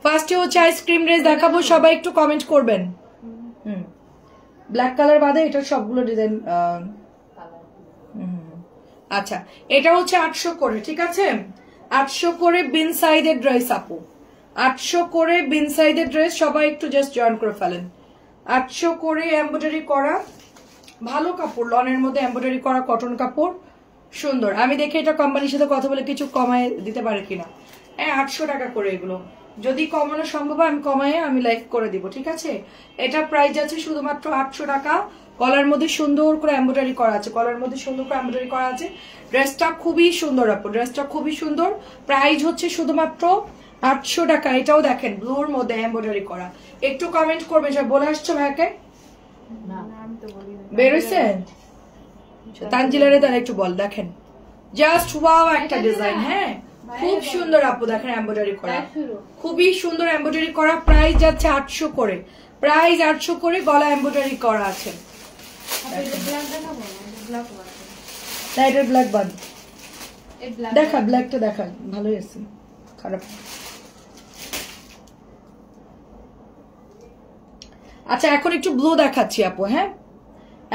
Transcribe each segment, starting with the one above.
ফার্স্টে হচ্ছে ice cream dress দেখাবো, সবাই একটু কমেন্ট করবেন। ব্ল্যাক কালার বাদে এটা সবগুলো ডিজাইন। আচ্ছা, এটা হচ্ছে 800 করে, ঠিক আছে? 800 করে বিন সাইজের ড্রেস আপু, 800 করে বিন সাইজের ড্রেস। সবাই একটু জাস্ট জয়েন করে ফেলেন। 800 করে এমব্রয়ডারি করা, ভালো কাপড়, লনের মধ্যে এমব্রয়ডারি করা কটন কাপড়, সুন্দর। আমি দেখে এটা কোম্পানির সাথে কথা বলে কিছু কমায় দিতে পারে কিনা। হ্যাঁ, 800 টাকা করে এগুলো, যদি কমানো সম্ভব হয় আমি কমায় আমি লাইক করে দিব, ঠিক আছে? এটা প্রাইস আছে শুধুমাত্র 800 টাকা। গলার মধ্যে সুন্দর করে এমব্রয়ডারি করা আছে, গলার মধ্যে সুন্দর করে এমব্রয়ডারি করা আছে। ড্রেসটা খুবই সুন্দর আপু, ড্রেসটা খুবই সুন্দর। প্রাইস হচ্ছে শুধুমাত্র 800 টাকা। এটাও দেখেন ব্লুর মধ্যে এমব্রয়ডারি করা। একটু কমেন্ট করবেন, সব বলে আসছো ভাইকে বেরোইছে তানজিলারে, তারা একটু বল। দেখেন জাস্ট ওয়াও একটা ডিজাইন। হ্যাঁ, খুব সুন্দর আপু, দেখেন এমব্রয়ডারি করা, খুবই সুন্দর এমব্রয়ডারি করা। প্রাইস যাচ্ছে 800 করে, প্রাইস 800 করে। গলা এমব্রয়ডারি করা আছে। এটার ব্ল্যাক বাদ দেখা, ব্ল্যাকটা দেখা, ভালোই আছে, খারাপ। আচ্ছা, এখন একটু ব্লু দেখাচ্ছি আপু। হ্যাঁ,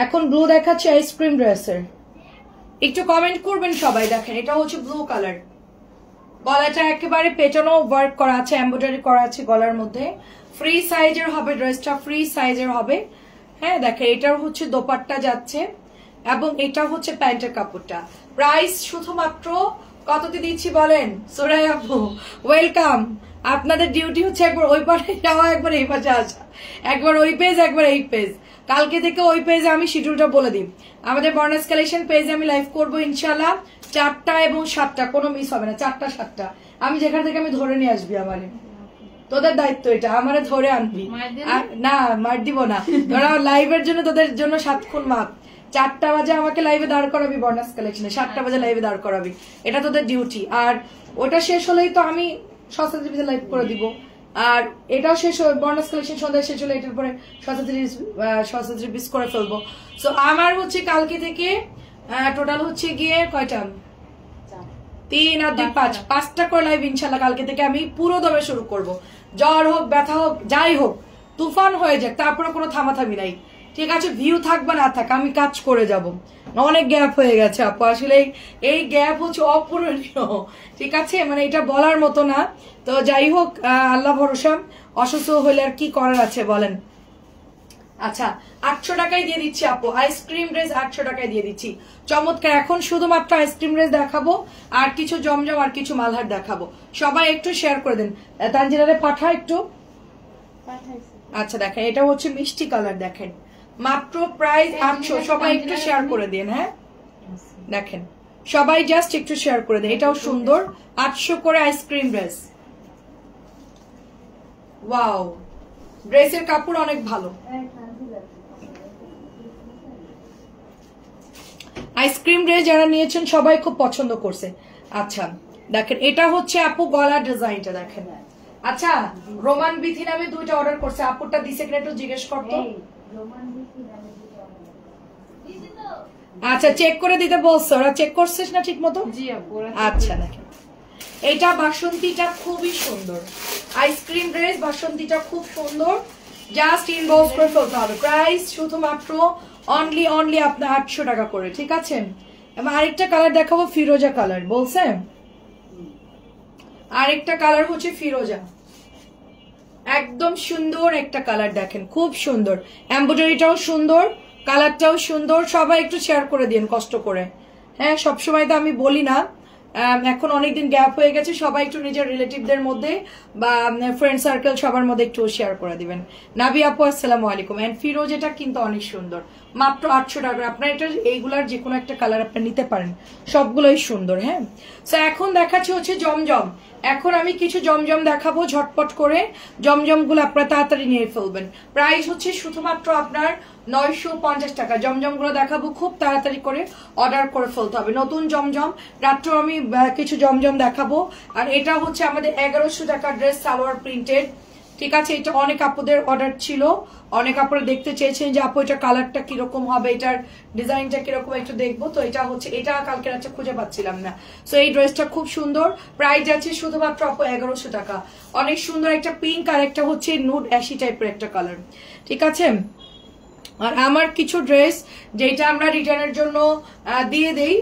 এখন ব্লু দেখাচ্ছি আইসক্রিম ড্রেসের। একটু কমেন্ট করবেন সবাই। দেখেন এটা হচ্ছে ব্লু কালার, গলাটা একেবারে পেটানো ওয়ার্ক করা আছে, এমব্রয়ডারি করা আছে গলার মধ্যে। ফ্রি সাইজের হবে ড্রেসটা, ফ্রি সাইজের হবে। হ্যাঁ, দেখেন এটার হচ্ছে দোপাট্টা যাচ্ছে এবং এটা হচ্ছে প্যান্টের কাপড়টা। প্রাইস শুধুমাত্র কততে দিচ্ছি বলেন সোরাই আপু? ওয়েলকাম। আপনাদের ডিউটি হচ্ছে একবার ওই পাশে যাওয়া, একবার এই পাশে আসা, একবার ওই পেজ একবার এই পেজ। কালকে থেকে ওই পেজে আমি শিডিউলটা বলে দিই। আমাদের বর্ণাস কালেকশন পেজে আমি লাইভ করবো ইনশাল্লাহ 4টা এবং 7টা, কোনো মিস হবে না। 4টা 7টা আমি যেখান থেকে আমি ধরে নিয়ে আসবি, আমারে তোদের দায়িত্ব এটা, আমারে ধরে আনবি। না, মার দিব না, ধরা লাইভের জন্য তোদের জন্য 7 খুন মাপ। 4টা বাজে আমাকে লাইভে দাঁড় করাবি বর্ণাস কালেকশনে, 7টা বাজে লাইভে দাঁড় করাবি, এটা তোদের ডিউটি। আর ওটা শেষ হলেই তো আমি সস্তা লাইভ করে দিব। আর এটাও শেষ হবে, বর্ণাস কালেকশন সন্ধ্যায় শেষ হলে এটার পরে সস্তা পিস করে ফেলবো। সো আমার হচ্ছে কালকে থেকে টোটাল হচ্ছে গিয়ে কয়টা, 3 আর 2 5, 5টা করে লাইভ ইনশাল্লাহ কালকে থেকে আমি পুরো দমে শুরু করব। জ্বর হোক, ব্যথা হোক, যাই হোক, তুফান হয়ে যাক, তারপরে কোনো থামাথামি নাই, ঠিক আছে? ভিউ থাকবে না থাক, আমি কাজ করে যাব। অনেক গ্যাপ হয়ে গেছে আপু, আসলে এই গ্যাপ হচ্ছে অপূরণীয়, ঠিক আছে? মানে এটা বলার মতো না। তো যাই হোক, আল্লাহ ভরসা, অসুস্থ হইলে আর কি করার আছে বলেন। আচ্ছা, 800 টাকায় দিয়ে দিচ্ছি আপু, আইসক্রিম ড্রেস 800 টাকায় দিয়ে দিচ্ছি। চমৎকার। এখন শুধুমাত্র আইসক্রিম ড্রেস দেখাবো, আর কিছু জমজম আর কিছু মালহার দেখাবো। সবাই একটু শেয়ার করে দেন। তানজিলারে পাঠা একটু। আচ্ছা, দেখেন এটা হচ্ছে মিষ্টি কালার, দেখেন মাত্র প্রাইস 800। সবাই একটু শেয়ার করে দিন। হ্যাঁ, দেখেন সবাই জাস্ট একটু শেয়ার করে দেন। এটাও সুন্দর, 800 করে আইসক্রিম ড্রেস। ওয়াও, ড্রেসের কাপড় অনেক ভালো। আইসক্রিম ড্রেস যারা নিয়েছেন সবাই খুব পছন্দ করছে। আচ্ছা, দেখেন এটা হচ্ছে আপু গলার ডিজাইনটা, দেখেন। আচ্ছা, রোমান বিথি নামে 2টা অর্ডার করছে, আপুরটা দিছে কিনা একটু জিজ্ঞেস করতো। আচ্ছা, চেক করে দিতে বলছো, ওরা চেক করছিস না ঠিক মতো? আচ্ছা, দেখেন এটা বাসন্তীটা খুবই সুন্দর, আইসক্রিম ড্রেস বাসন্তীটা খুব সুন্দর। জাস্ট ইনবক্স করে ফেলতে হবে। প্রাইস শুধুমাত্র অনলি আপনার 800 টাকা করে, ঠিক আছে? এবং আরেকটা কালার দেখাবো, ফিরোজা কালার বলছে, আরেকটা কালার হচ্ছে ফিরোজা, একদম সুন্দর একটা কালার, দেখেন খুব সুন্দর, এমব্রয়ডারিটাও সুন্দর, কালারটাও সুন্দর। সবাই একটু শেয়ার করে দিন কষ্ট করে। হ্যাঁ, সবসময় তো আমি বলি না, এখন অনেকদিন গ্যাপ হয়ে গেছে, সবাই একটু নিজের রিলেটিভদের মধ্যে বা ফ্রেন্ড সার্কেল সবার মধ্যে একটু শেয়ার করে দিবেন। নাবি আপু আসসালামু আলাইকুম। এন্ড ফিরোজ এটা কিন্তু অনেক সুন্দর, মাত্র 800 টাকা। আপনার এটা এইগুলার যে কোনো একটা কালার আপনি নিতে পারেন, সবগুলোই সুন্দর। হ্যাঁ, সো এখন দেখাচ্ছি হচ্ছে জমজম। এখন আমি কিছু জমজম দেখাবো ঝটপট করে, জমজমগুলো আপনারা তাড়াতাড়ি নিয়ে ফেলবেন। প্রাইস হচ্ছে শুধুমাত্র আপনার 950 টাকা। জমজমগুলো দেখাবো, খুব তাড়াতাড়ি করে অর্ডার করে ফেলতে হবে। নতুন জমজম, রাত্র আমি কিছু জমজম দেখাবো। আর এটা হচ্ছে আমাদের 1100 টাকার ড্রেস, সালোয়ার প্রিন্টেড, ঠিক আছে, এটা অনেক আপুদের অর্ডার ছিল, অনেক আপুরা দেখতে চেয়েছেন যে আপু এটা কালারটা কিরকম হবে, এটার ডিজাইনটা কিরকম একটু দেখবো। তো এটা হচ্ছে, এটা কালকে রাতে খুঁজে পাচ্ছিলাম না। সো এই ড্রেসটা খুব সুন্দর, প্রাইস আছে শুধুমাত্র আপু 1100 টাকা। অনেক সুন্দর একটা পিঙ্ক আর একটা হচ্ছে নুড অ্যাশি টাইপের একটা কালার। ঠিক আছে, আর আমার কিছু ড্রেস যেটা আমরা রিটার্নের জন্য দিয়ে দেই,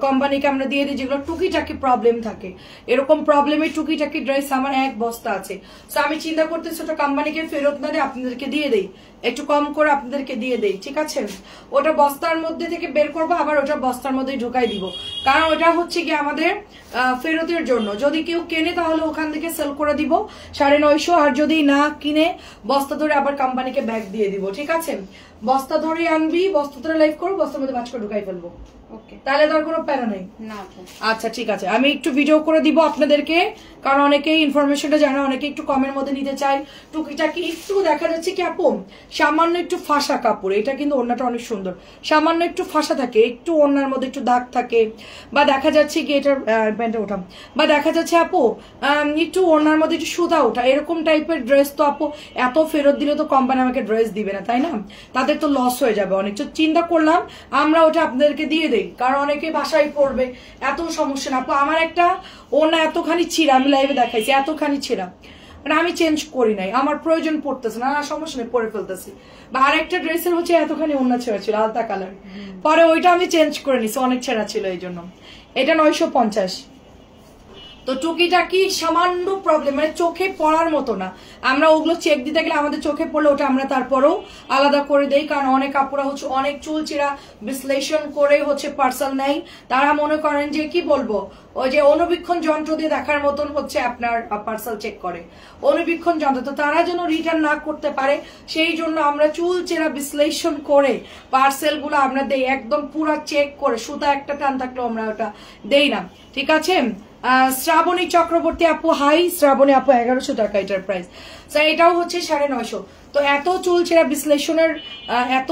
কোম্পানিকে আমরা দিয়ে দিই, যেগুলো টুকিটাকি প্রবলেম থাকে, এরকম প্রবলেমের টুকিটাকি ড্রেস আমার এক বস্তা আছে। সো আমি চিন্তা করতেছি ওটা কোম্পানিকে ফেরত না দিয়ে আপনাদেরকে দিয়ে দেই, একটু কম করে আপনাদেরকে দিয়ে দেই। ঠিক আছে, ওটা বস্তার মধ্যে থেকে বের করবো, আবার ওটা বস্তার মধ্যে ঢুকাই দিব, কারণ ওটা হচ্ছে কি আমাদের ফেরতের জন্য। যদি কেউ কেনে তাহলে ওখান থেকে সেল করে দিব 950, আর যদি না কিনে বস্তা ধরে আবার কোম্পানিকে ব্যাগ দিয়ে দিব। ঠিক আছে, বস্তা ধরে আনবি, বস্তা ধরে লাইভ করবো, বস্তার মধ্যে মাছ করে ঢুকাই ফেলবো, তাহলে তো আর কোনো প্যারা নেই। আচ্ছা ঠিক আছে, আমি একটু ভিডিও করে দিব আপনাদেরকে, কারণ অনেকেই ইনফরমেশনটা জানা, অনেকে একটু কমের মধ্যে নিতে চাই। টুকিটাকি একটু দেখা যাচ্ছে কি আপু, সামান্য একটু ফাঁসা কাপড়, এটা কিন্তু ওড়নাটা অনেক সুন্দর, সামান্য একটু ফাঁসা থাকে, একটু ওড়নার মধ্যে একটু দাগ থাকে, বা দেখা যাচ্ছে কি এটার প্যান্টে ওঠা, বা দেখা যাচ্ছে আপু একটু ওড়নার মধ্যে একটু সুতা ওঠা, এরকম টাইপের ড্রেস তো আপু এত ফেরত দিলে তো কোম্পানি আমাকে ড্রেস দিবে না, তাই না? তাদের তো লস হয়ে যাবে অনেক। তো চিন্তা করলাম আমরা ওটা আপনাদেরকে দিয়ে দেই, কারণ অনেকে বাসায় পড়বে, এত সমস্যা না আপু। আমার একটা ওড়না এতখানি ছিঁড়া, আমি লাইভে দেখাইছি, এতখানি ছিঁড়া, মানে আমি চেঞ্জ করি নাই, আমার প্রয়োজন পড়তেছে না, সমস্যা নেই, পরে ফেলতেছি। বা আরেকটা ড্রেসের হচ্ছে এতখানি ওড়না ছেঁড়া ছিল, আলতা কালার, পরে ওইটা আমি চেঞ্জ করে নিছি, অনেক ছেঁড়া ছিল এই জন্য। এটা 950। তো টুকিটাকি সামান্য প্রবলেম, মানে চোখে পড়ার মতো না, আমরা ওগুলো চেক দিতে গেলে আমাদের চোখে পড়লে ওটা আমরা তারপরেও আলাদা করে দেই, কারণ অনেক কাপড়া হচ্ছে অনেক চুল চিরা বিশ্লেষণ করে হচ্ছে পার্সেল নেই। তারা মনে করেন যে কি বলবো, ওই যে অনুবীক্ষণ যন্ত্র দিয়ে দেখার মতন হচ্ছে আপনার পার্সেল চেক করে, অনুবীক্ষণ যন্ত্র। তো তারা যেন রিটার্ন না করতে পারে সেই জন্য আমরা চুল চেরা বিশ্লেষণ করে পার্সেল গুলো আমরা দেই, একদম পুরা চেক করে, সুতা একটা টান থাকলেও আমরা ওটা দেই না। ঠিক আছে, শ্রাবণী চক্রবর্তী আপু, হাই শ্রাবণী আপু, 1100 টাকা এটার প্রাইস। এটাও হচ্ছে 950। তো এত চুল ছেঁড়া বিশ্লেষণের এত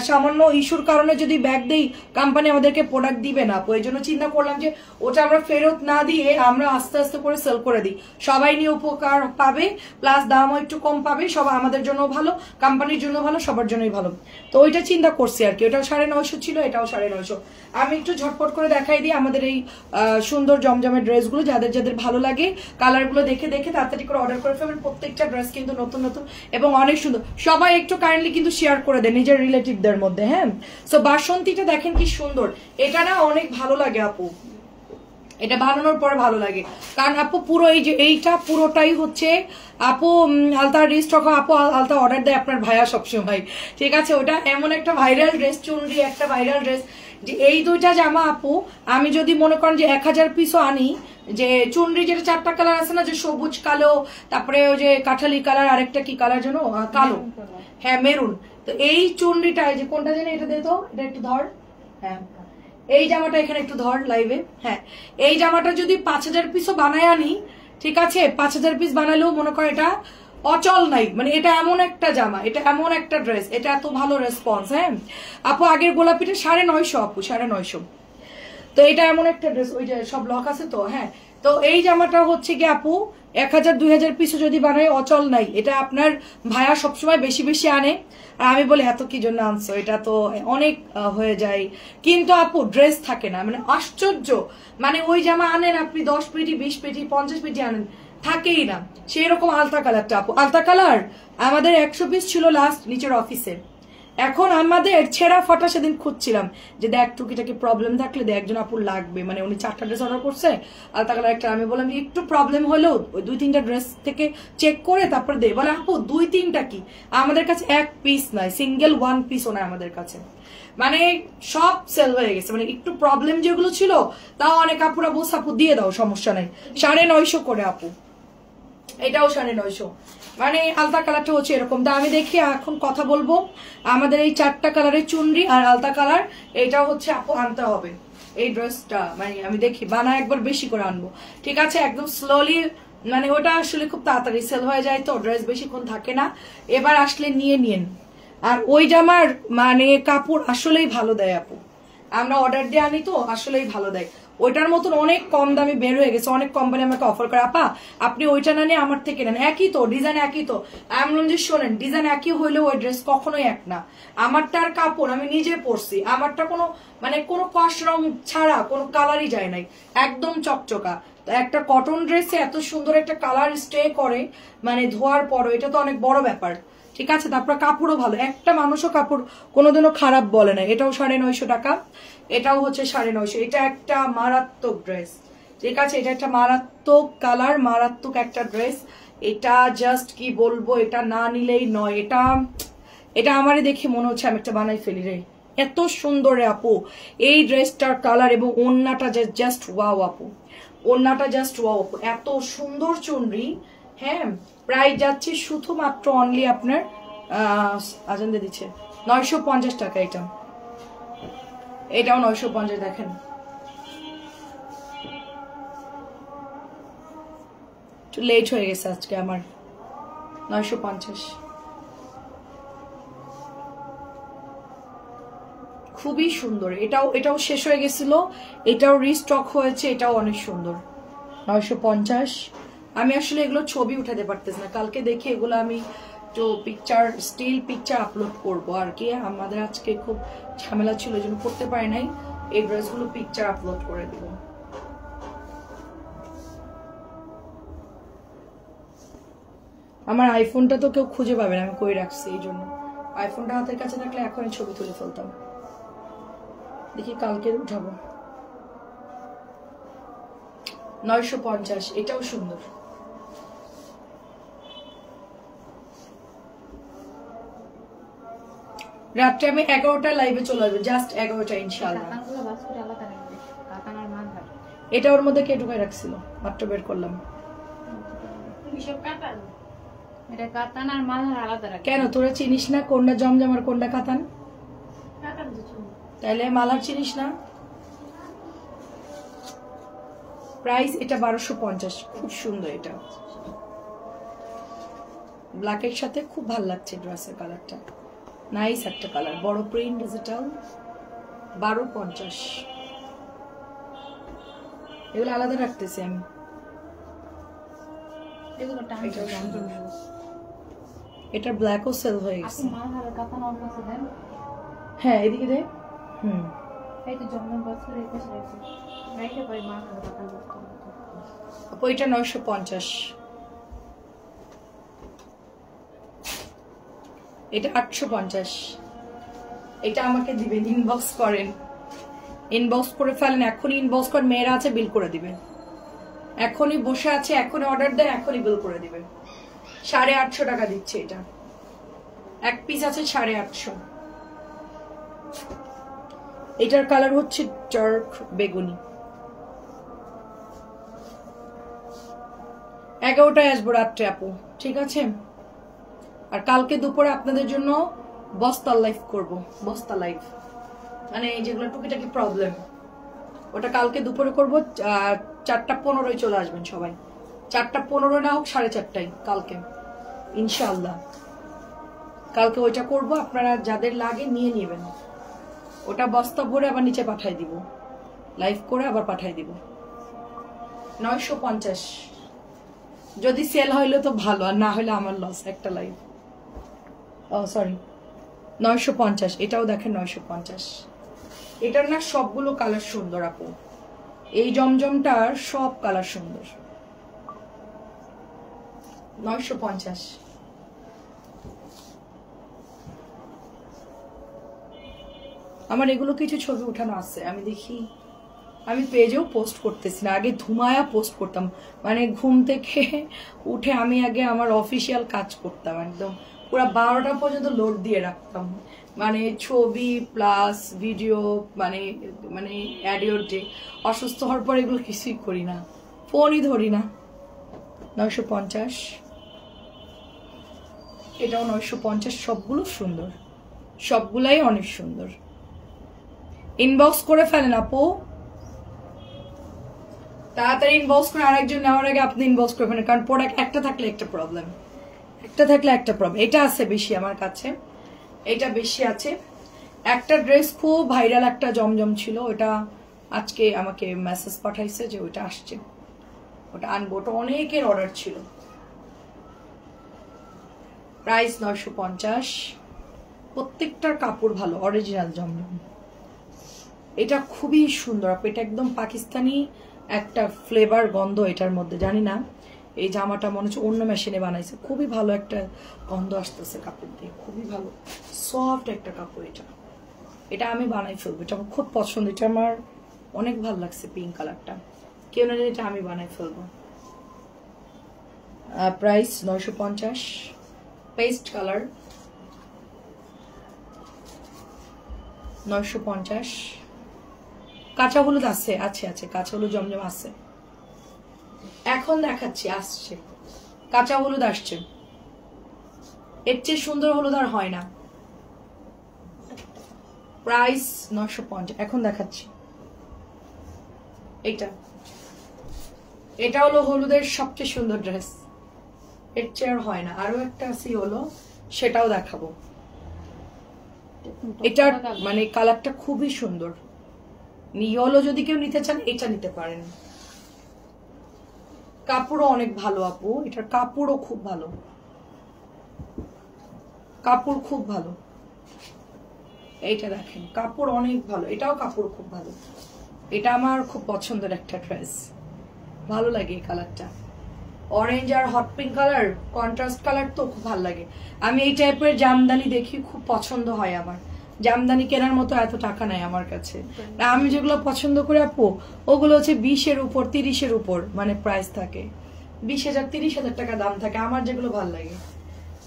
সামান্য ইস্যুর কারণে যদি ব্যাগ দেই, কোম্পানি আমাদেরকে প্রোডাক্ট দিবে না আপু। এই জন্য চিন্তা করলাম যে ওটা আমরা ফেরত না দিয়ে আমরা আস্তে আস্তে করে সেল করে দিই, সবাই নিয়ে উপকার পাবে, প্লাস দামও একটু কম পাবে, সবাই আমাদের জন্য ভালো, কোম্পানির জন্য ভালো, সবার জন্যই ভালো। তো ওইটা চিন্তা করছি আর কি। ওটাও 950 ছিল, এটাও 950। আমি একটু ঝটপট করে দেখাই দিই আমাদের এই সুন্দর জমজমের ড্রেসগুলো, যাদের যাদের ভালো লাগে কালারগুলো দেখে দেখে তাড়াতাড়ি করে অর্ডার করে ফেলবেন। প্রত্যেকটা ড্রেস কিন্তু নতুন নতুন এবং অনেক সুন্দর। সবাই একটু কাইন্ডলি কিন্তু শেয়ার করে দেন নিজের রিলেটিভদের মধ্যে। হ্যাঁ, সো বাসন্তীটা দেখেন কি সুন্দর, এটা না অনেক ভালো লাগে আপু, এটা বানানোর পরে ভালো লাগে, কারণ আপু পুরো এই যে এইটা পুরোটাই হচ্ছে আপু আলতা রিস্টক, আপু আলতা অর্ডার দেয় আপনার ভাইয়া সবসময়। ঠিক আছে, ওটা এমন একটা ভাইরাল ড্রেস, চুনরি একটা ভাইরাল ড্রেস, যে এই দুইটা জামা আপু আমি যদি মনে করেন যে 1000 পিসও আনি, যে চুনরি যেটা 4টা কালার আছে না, যে সবুজ কালো, তারপরে ওই যে কাঠালি কালার, আরেকটা কি কালার যেন, কালো, হ্যাঁ মেরুন। তো এই চুনরিটা, যে কোনটা যেন, এটা দে তো, এটা একটু ধর, হ্যাঁ এই জামাটা এখানে একটু ধর লাইভে, হ্যাঁ এই জামাটা যদি 5000 পিসও বানায় আনি, ঠিক আছে 5000 পিস বানালেও মনে করে এটা অচল নাই, মানে এটা এমন একটা জামা, এটা এমন একটা ড্রেস, এটা এত ভালো রেসপন্স। হ্যাঁ আপু আগের গোলাপিটা 950 আপু, 950। তো এটা এমন একটা ড্রেস, ওই যে সব লক আছে তো, হ্যাঁ তো এই জামাটা হচ্ছে কি আপু 1000-2000 পিস যদি বানায় অচল নাই। এটা আপনার ভাইয়া সবসময় বেশি বেশি আনে, আর আমি বলি এত কি জন্য আনছো, এটা তো অনেক হয়ে যায়, কিন্তু আপু ড্রেস থাকে না, মানে আশ্চর্য, মানে ওই জামা আনেন আপনি 10 পেটি 20 পেটি 50 পেটি আনেন, থাকেই না। সেই রকম আলতা কালারটা আপু, আলতা কালার আমাদের 100 পিস ছিল লাস্ট নিচের অফিসে, এখন আমাদের ছেঁড়া ফাটা সেদিন খুঁজছিলাম যে দেখ টুকিটাকি প্রবলেম থাকলে দেখ, একজন আপুর লাগবে, মানে উনি 4টা ড্রেস অর্ডার করছে আলতা কালার একটা, আমি বললাম যে একটু প্রবলেম হলেও ওই 2-3টা ড্রেস থেকে চেক করে তারপর দে, বলে আপু 2-3টা কি, আমাদের কাছে 1 পিস নয়, সিঙ্গেল 1 পিসও নয় আমাদের কাছে, মানে সব সেল হয়ে গেছে, মানে একটু প্রবলেম যেগুলো ছিল তাও অনেক আপুরা বলছে আপু দিয়ে দাও সমস্যা নাই, 950 করে আপু, এটাও 950। মানে আলতা কালারটা হচ্ছে এরকম। তা আমি দেখি এখন কথা বলবো আমাদের এই 4টা কালারের চুনরি আর আলতা কালার, এটা হচ্ছে আপু আনতে হবে এই ড্রেসটা, মানে আমি দেখি বানা একবার বেশি করে আনবো, ঠিক আছে একদম স্লোলি, মানে ওটা আসলে খুব তাড়াতাড়ি সেল হয়ে যায় তো, ড্রেস বেশিক্ষণ থাকে না, এবার আসলে নিয়ে নিন। আর ওই জামার মানে কাপড় আসলেই ভালো দেয় আপু, আমরা অর্ডার দিয়ে আনি তো আসলেই ভালো দেয়, ওইটার মতন অনেক কম দামে বের হয়ে গেছে, অনেক কোম্পানি আমাকে অফার করে আপা আপনি ওইটা না নিয়ে আমার থেকে নেন, একই তো ডিজাইন, একই তো। আমি বললাম যে শোনেন ডিজাইন একই হইলেও ওই ড্রেস কখনোই এক না। আমারটার কাপড় আমি নিজে পরছি, আমারটা কোনো মানে কোনো কস রং ছাড়া কোনো কালারই যায় নাই, একদম চকচকা। তো একটা কটন ড্রেসে এত সুন্দর একটা কালার স্টে করে মানে ধোয়ার পরও, এটা তো অনেক বড় ব্যাপার। ঠিক আছে, তারপর কাপড়ও ভালো, একটা মানুষও কাপড় কোনোদিনও খারাপ বলে না। এটাও 950 টাকা, এটাও হচ্ছে 950। এটা একটা মারাত্মক ড্রেস, ঠিক আছে, এটা একটা মারাত্মক কালার, মারাত্মক একটা ড্রেস। এটা জাস্ট কি বলবো, এটা না নিলেই নয়। এটা এটা আমারে দেখে মনে হচ্ছে আমি একটা বানাই ফেলি রে, এত সুন্দর রে আপু এই ড্রেসটার কালার, এবং ওড়নাটা জাস্ট ওয়াও আপু, ওড়নাটা জাস্ট ওয়াও আপু, এত সুন্দর চুনরি। হ্যাঁ, প্রাইস যাচ্ছে শুধুমাত্র অনলি আপনার আজান দিয়ে দিচ্ছে 950 টাকা। এটাও 950। দেখেন একটু লেট হয়ে গেছে আজকে আমার, 950। খুবই সুন্দর, এটাও শেষ হয়ে গেছিল, এটাও রিস্টক হয়েছে, এটাও অনেক সুন্দর। 950। আমি আসলে এগুলো ছবি উঠাতে পারতেছি না, কালকে দেখি এগুলো আমি তো পিকচার, স্টিল পিকচার আপলোড করবো আর কি। আমাদের আজকে খুব ঝামেলা ছিল, এই জন্য করতে পারি নাই। এই ড্রেসগুলো পিকচার আপলোড করে দিব। আমার আইফোনটা তো কেউ খুঁজে পাবে না, আমি কই রাখছি, এই জন্য আইফোনটা হাতের কাছে থাকলে এখনই ছবি তুলে ফেলতাম। দেখি কালকে উঠাবো। 950, এটাও সুন্দর। রাত্রে আমি 11টা লাইভে চলে আসবো, জাস্ট 11টা ইনশাআল্লাহ। এটা ওর মধ্যে কে ঢুকাই রাখছিল, মাত্র বের করলাম। কেন তোরা চিনিস না কোনটা জমজম আর কোনটা কাতান? তাইলে মালার চিনিস না? প্রাইস এটা 1250, খুব সুন্দর। এটা ব্ল্যাকের সাথে খুব ভালো লাগছে ড্রেসের কালারটা, নাইস একটা কালার, বড় প্রিন্ট ডিজিটাল। 1250। এগুলো আলাদা রাখতেছি আমি। এটা ব্ল্যাকও সেল হয়ে গেছে। হ্যাঁ এদিকে দে। ওইটা 950। এটা 850। এটা আমাকে দিবেন, ইনবক্স করেন, ইনবক্স করে ফেলেন, এখনই ইনবক্স করেন, মেয়েরা আছে বিল করে দিবেন, এখনই বসে আছে, এখনই অর্ডার দেন, এখনই বিল করে দিবেন। 850 টাকা দিচ্ছে এটা, এক পিস আছে 850। এটার কালার হচ্ছে ডার্ক বেগুনি। 11টায় আসবো রাত্রে আপু, ঠিক আছে। আর কালকে দুপুরে আপনাদের জন্য বস্তা লাইভ করব, বস্তা লাইভ মানে যেগুলো টুকিটাকি প্রবলেম, ওটা কালকে দুপুরে করব। 4:15 চলে আসবেন সবাই, 4:15 না হোক 4:30 কালকে ইনশাআল্লাহ। কালকে ওইটা করব, আপনারা যাদের লাগে নিয়ে নেবেন। ওটা বস্তা ভরে আবার নিচে পাঠাই দিব, লাইভ করে আবার পাঠাই দিব। 950। যদি সেল হইলে তো ভালো, আর না হলে আমার লস, একটা লাইভ। ও সরি, 950। এটাও দেখেন 950। এটার না সবগুলো কালার সুন্দর আপু, এই জমজমটার সব কালার সুন্দর। 950। আমার এগুলো কিছু ছবি উঠানো আছে, আমি দেখি, আমি পেজেও পোস্ট করতেছি না, আগে ধুমায়া পোস্ট করতাম, মানে ঘুম থেকে উঠে আমি আগে আমার অফিসিয়াল কাজ করতাম, একদম পুরো 12টা পর্যন্ত লোড দিয়ে রাখতাম, মানে ছবি প্লাস ভিডিও, মানে মানে অ্যাডিওর ডে। অসুস্থ হওয়ার পর এগুলো কিছুই করি না, ফোনই ধরি না। 950। এটাও 950, সবগুলো সুন্দর, সবগুলাই অনেক সুন্দর। ইনবক্স করে ফেলেন আপু, তাড়াতাড়ি ইনবক্স করে, আরেকজন নেওয়ার আগে আপনি ইনবক্স করে ফেলেন, কারণ প্রোডাক্ট একটা থাকলে একটা প্রবলেম, একটা থাকলে একটা প্রবলেম। এটা আছে বেশি আমার কাছে, এটা বেশি আছে। একটা ড্রেস খুব ভাইরাল একটা জমজম ছিল, ওটা আজকে আমাকে মেসেজ পাঠাইছে যে ওইটা আসছে, ওটা আনবো। ওটা অনেকের অর্ডার ছিল। প্রাইস 950। প্রত্যেকটার কাপড় ভালো, অরিজিনাল জমজম। এটা খুবই সুন্দর আপু, এটা একদম পাকিস্তানি একটা ফ্লেভার গন্ধ এটার মধ্যে, জানি না এই জামাটা মনে হচ্ছে অন্য মেশিনে বানাইছে। খুবই ভালো একটা গন্ধ আসতেছে কাপড় দিয়ে, খুবই ভালো সফট একটা কাপড়। এটা এটা আমি বানাই ফেলবো, এটা আমার খুব পছন্দ, এটা আমার অনেক ভালো লাগছে পিঙ্ক কালারটা। কেউ না, এটা আমি বানাই ফেলবো। প্রাইস 950। Paste colour 950। কাঁচা হলুদ আছে, আছে আছে, কাঁচা হলুদ জমজম আছে। এখন দেখাচ্ছি, আসছে কাঁচা হলুদ আসছে, এর চেয়ে সুন্দর হলুদ আর হয় না। প্রাইস 950। এখন দেখাচ্ছি এইটা, এটা হলো হলুদের সবচেয়ে সুন্দর ড্রেস, এর চেয়ে আর হয় না। আরো একটা আছে হলো, সেটাও দেখাবো। এটার মানে কালারটা খুবই সুন্দর। ইয়েলো যদি কেউ নিতে চান এটা নিতে পারেন। কাপড়ও অনেক ভালো আপু, এটার কাপড়ও খুব ভালো, কাপড় খুব ভালো। এইটা দেখেন কাপড় অনেক ভালো, এটাও কাপড় খুব ভালো। এটা আমার খুব পছন্দের একটা ড্রেস, ভালো লাগে এই কালারটা। অরেঞ্জ আর hot pink colour, contrast colour তো খুব ভালো লাগে। আমি এই টাইপের জামদানি দেখি, খুব পছন্দ হয় আমার। জামদানি কেনার মতো এত টাকা নাই আমার কাছে। আমি যেগুলো পছন্দ করি আপু, ওগুলো হচ্ছে 20-এর উপর 30-এর উপর মানে প্রাইস থাকে, 20,000 30,000 টাকা দাম থাকে। আমার যেগুলো ভালো লাগে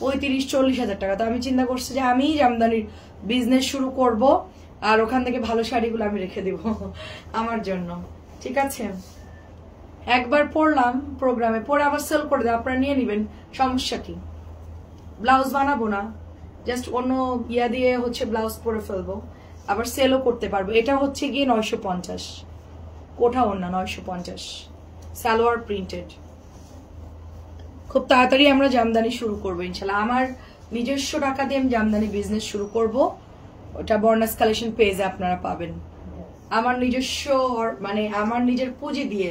ওই 30-40,000 টাকা। তো আমি চিন্তা করছি যে আমি জামদানির বিজনেস শুরু করব, আর ওখান থেকে ভালো শাড়িগুলো আমি রেখে দিব আমার জন্য, ঠিক আছে? একবার পরলাম প্রোগ্রামে, পরে আবার সেল করে দেয়, আপনারা নিয়ে নেবেন, সমস্যা কি? ব্লাউজ বানাবো না, জাস্ট অন্য ইয়া দিয়ে হচ্ছে ব্লাউজ পরে ফেলবো, আবার সেলও করতে পারবো। এটা হচ্ছে গিয়ে 950, কোঠা ওড়না 950, সালোয়ার প্রিন্টেড। খুব তাড়াতাড়ি আমরা জামদানি শুরু করবো ইনশাল্লাহ। আমার নিজস্ব টাকা দিয়ে আমি জামদানি বিজনেস শুরু করব, ওটা বর্ণাস কালেকশন পেজে আপনারা পাবেন। আমার নিজস্ব মানে আমার নিজের পুঁজি দিয়ে,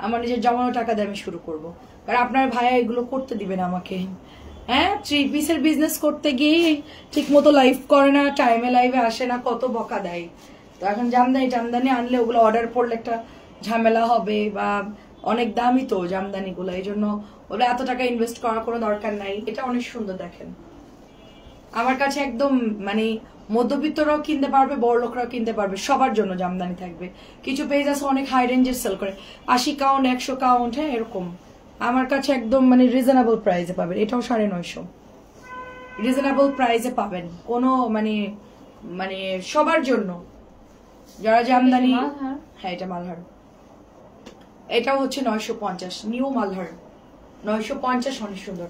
আমার নিজের জমানো টাকা দিয়ে আমি শুরু করব। কারণ আপনার ভাইয়া এগুলো করতে দিবেন আমাকে। হ্যাঁ, 3 পিসের বিজনেস করতে গিয়ে ঠিক মতো লাইভ করে না, টাইমে লাইভে আসে না, কত বকা দেয়। তো এখন জামদানি আনলে ওগুলো অর্ডার পড়লে একটা ঝামেলা হবে, বা অনেক দামি তো জামদানি গুলো, এই জন্য ওগুলো এত টাকা ইনভেস্ট করার কোনো দরকার নাই। এটা অনেক সুন্দর দেখেন, আমার কাছে একদম মানে মধ্যবিত্তরাও কিনতে পারবে, বড় লোকরাও কিনতে পারবে, সবার জন্য জামদানি থাকবে। কিছু পেজ আছে অনেক হাই রেঞ্জের সেল করে, 80 কাউন্ট 100 কাউন্ট, হ্যাঁ এরকম। আমার কাছে একদম মানে রিজনেবল প্রাইসে পাবেন। এটাও 950, রিজনেবল প্রাইসে পাবেন, কোনো মানে মানে সবার জন্য যারা জামদানি। হ্যাঁ এটা মালহার, এটাও হচ্ছে 950, নিউ মালহার 950, অনেক সুন্দর।